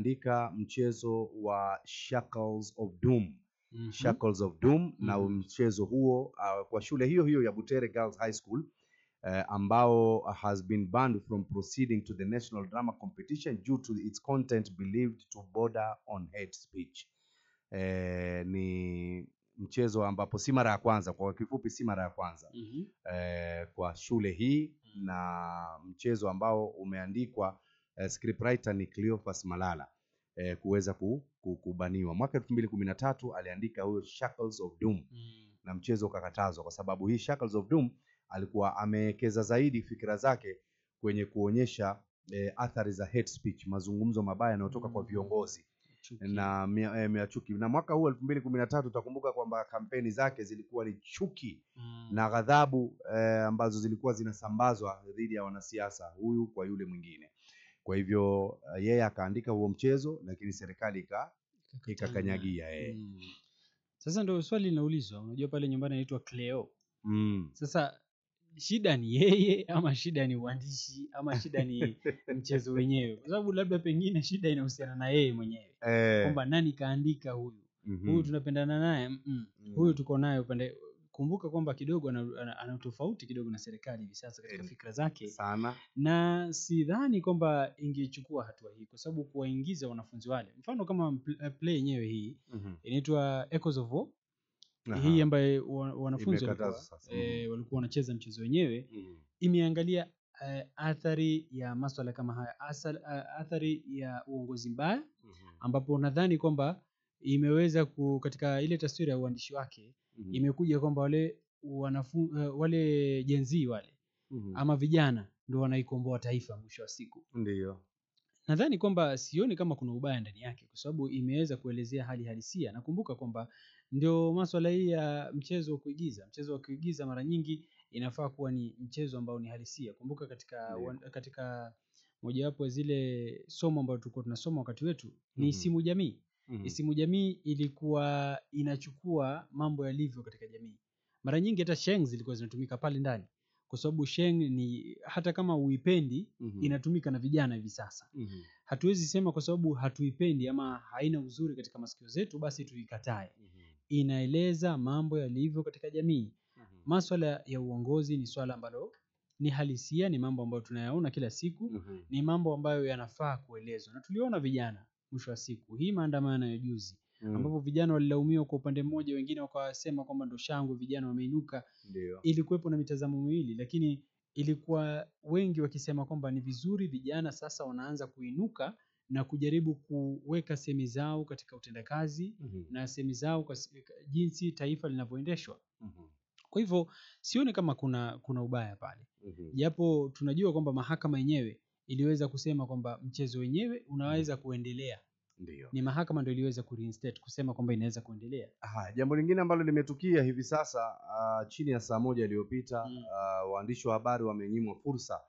Andika mchezo wa Shackles of Doom. Shackles of Doom na mchezo huo kwa shule hiyo hiyo ya Butere Girls High School ambao has been banned from proceeding to the National Drama Competition due to its content believed to border on hate speech. Ni mchezo ambapo si mara ya kwanza, kwa kifupi si mara ya kwanza kwa shule hii na mchezo ambao umeandikwa scriptwriter ni Cleophas Malala kuweza kubaniwa. Mwaka 2013 aliandika huyo Shackles of Doom na mchezo ukakatazwa kwa sababu hii Shackles of Doom alikuwa amewekeza zaidi fikra zake kwenye kuonyesha athari za hate speech, mazungumzo mabaya yanayotoka kwa viongozi na chuki. Na mwaka huu 2013 utakumbuka kwamba kampeni zake zilikuwa ni chuki na ghadhabu ambazo zilikuwa zinasambazwa dhidi ya wanasiasa huyu kwa yule mwingine. Kwa hivyo yeye akaandika huo mchezo lakini serikali ikakanyagia Sasa ndio swali linaulizwa, unajua pale nyumbani anaitwa Cleo. Sasa shida ni yeye ama shida ni uandishi ama shida ni mchezo wenyewe? Kwa sababu labda pengine shida inahusiana na yeye mwenyewe. Kwamba nani kaandika huyu? Huyu tunapendana naye, huyu tuko naye upande. Kumbuka kwamba kidogo ana tofauti kidogo na serikali hivi sasa katika fikra zake sana. Na sidhani kwamba ingechukua hatua hii kwa sababu kuwaingiza wanafunzi wale. Mfano kama play yenyewe hii inaitwa Echoes of War. Hii ambayo wanafunzi walikuwa wanacheza mchezo wenyewe imeangalia athari ya masuala kama haya, athari ya uongozi mbaya ambapo nadhani kwamba imeweza katika ile taswira ya uandishi wake imekuja kwamba wale Gen Z wale ama vijana ndio wanaikomboa taifa mwisho wa siku. Ndio. Nadhani kwamba sioni kama kuna ubaya ndani yake kwa sababu imeweza kuelezea hali halisia. Nakumbuka kwamba ndio masuala hii ya mchezo wa kuigiza. Mchezo wa kuigiza mara nyingi inafaa kuwa ni mchezo ambao ni halisia. Kumbuka katika mojawapo ya zile somo ambazo tulikuwa tunasoma wakati wetu ni isimu jamii. Isimu jamii ilikuwa inachukua mambo yalivyo katika jamii. Mara nyingi hata sheng zilikuwa zinatumika pale ndani. Kwa sababu sheng ni hata kama uipendi inatumika na vijana hivi sasa. Hatuwezi sema kwa sababu hatuipendi ama haina uzuri katika masikio zetu basi tuikatae. Inaeleza mambo yalivyo katika jamii. Masuala ya uongozi ni swala ambalo ni halisia, ni mambo ambayo tunayaona kila siku, ni mambo ambayo yanafaa kuelezwa. Na tuliona vijana mwisho wa siku hii maandamano ya juzi ambapo vijana walilaumiwa kwa upande mmoja, wengine wakasema kwamba ndo shangwe vijana wameinuka. Ilikuwepo na mitazamo miwili lakini ilikuwa wengi wakisema kwamba ni vizuri vijana sasa wanaanza kuinuka na kujaribu kuweka semi zao katika utendakazi na semi zao kwa jinsi taifa linavyoendeshwa. Kwa hivyo sioni kama kuna ubaya pale. Japo tunajua kwamba mahakama yenyewe iliweza kusema kwamba mchezo wenyewe unaweza kuendelea. Ndio. Ni mahakama ndio iliweza kureinstate kusema kwamba inaweza kuendelea. Jambo lingine ambalo limetukia hivi sasa chini ya saa moja iliyopita waandishi wa habari wamenyimwa fursa